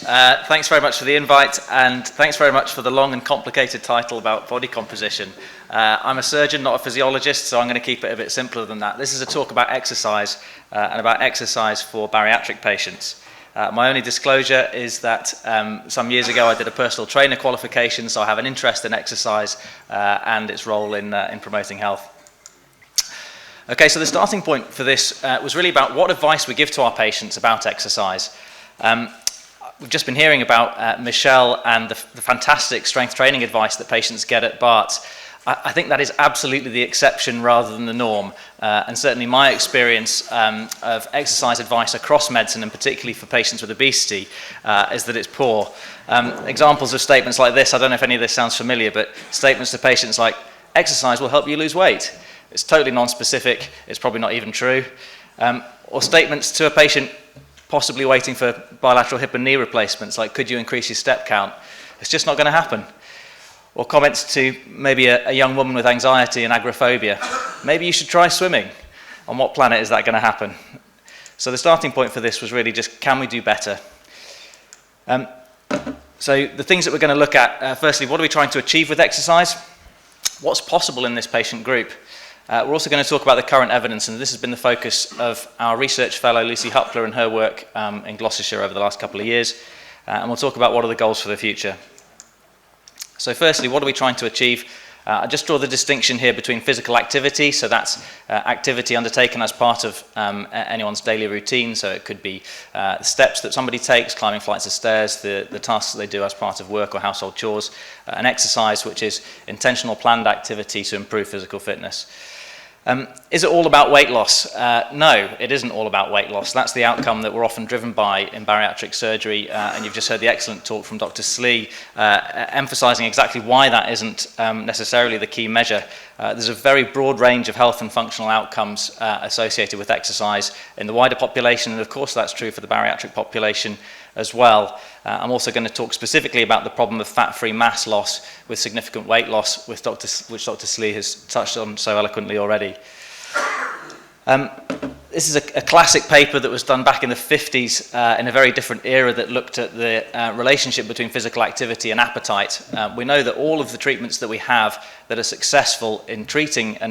much. Thanks very much for the invite, and thanks very much for the long and complicated title about body composition. I'm a surgeon, not a physiologist, so I'm going to keep it a bit simpler than that. This is a talk about exercise, and about exercise for bariatric patients. My only disclosure is that some years ago I did a personal trainer qualification, so I have an interest in exercise and its role in promoting health. Okay, so the starting point for this was really about what advice we give to our patients about exercise. We've just been hearing about Michelle and the fantastic strength training advice that patients get at Bart's. I think that is absolutely the exception rather than the norm, and certainly my experience of exercise advice across medicine, and particularly for patients with obesity, is that it's poor. Examples of statements like this, I don't know if any of this sounds familiar, but statements to patients like, exercise will help you lose weight. It's totally non-specific, it's probably not even true. Or statements to a patient possibly waiting for bilateral hip and knee replacements, like, could you increase your step count? It's just not going to happen. Or comments to maybe a young woman with anxiety and agoraphobia. Maybe you should try swimming. On what planet is that going to happen? So the starting point for this was really just, can we do better? So the things that we're going to look at, firstly, what are we trying to achieve with exercise? What's possible in this patient group? We're also going to talk about the current evidence, and this has been the focus of our research fellow, Lucy Huppler, and her work in Gloucestershire over the last couple of years. And we'll talk about what are the goals for the future. So firstly, what are we trying to achieve? I just draw the distinction here between physical activity, so that's activity undertaken as part of anyone's daily routine, so it could be steps that somebody takes, climbing flights of stairs, the tasks that they do as part of work or household chores, and exercise, which is intentional planned activity to improve physical fitness. Is it all about weight loss? No, it isn't all about weight loss. That's the outcome that we're often driven by in bariatric surgery, and you've just heard the excellent talk from Dr. Slee, emphasizing exactly why that isn't necessarily the key measure. There's a very broad range of health and functional outcomes associated with exercise in the wider population, and of course that's true for the bariatric population as well. I'm also going to talk specifically about the problem of fat-free mass loss with significant weight loss, which Dr. Slee has touched on so eloquently already. This is a classic paper that was done back in the 50s in a very different era that looked at the relationship between physical activity and appetite. We know that all of the treatments that we have that are successful in treating an